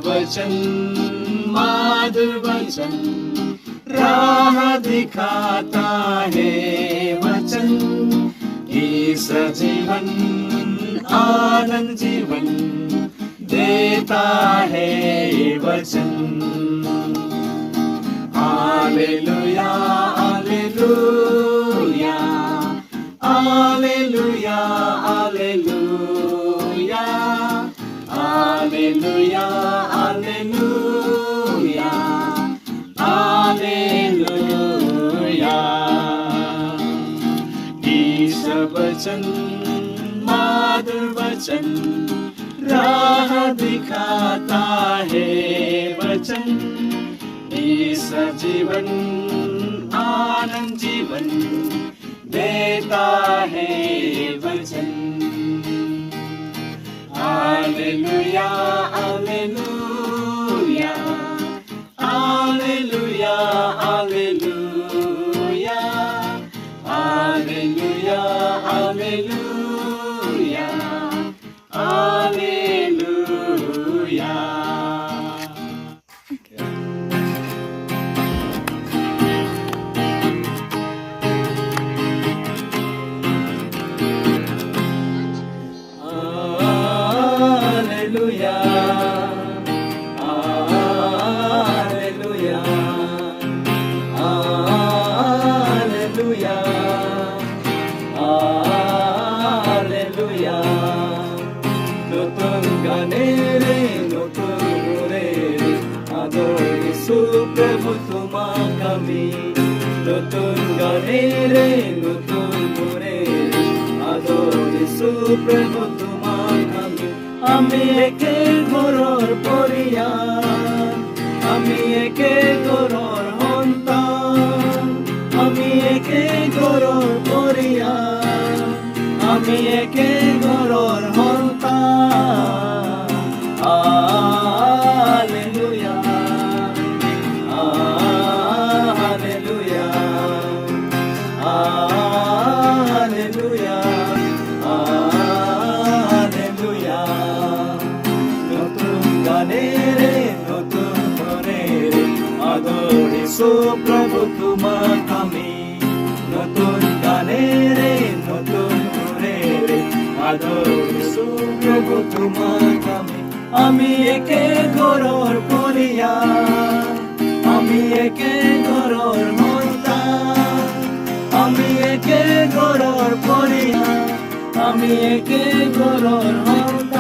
वचन माधुर वचन राह दिखाता है वचन इस जीवन आनंद जीवन देता है वचन hallelujah hallelujah hallelujah hallelujah hallelujah hallelujah hallelujah इस वचन माधुर वचन राह दिखाता है वचन इस जीवन आनंद जीवन देता है वचन hallelujah hallelujah hallelujah hallelujah hallelujah hallelujah hallelujah প্রভু তোমার আমি নতুন গানে রে নতুন করে আদর যিশু প্রভু তোমার আমি একে ঘরর পরিয়ার আমি একে ঘরর সন্তান আমি একে ঘরর পরিয়ার আমি একে ঘরর সন্তান হালেলুয়া প্রভু তোমার আমি নতুন গানে রে নতুন করে রে আদর প্রভু তোমার আমি একে ঘরর পরিয়ার আমি একে ঘরর সন্তান আমি একে ঘরর পরিয়ার আমি একে ঘরর সন্তান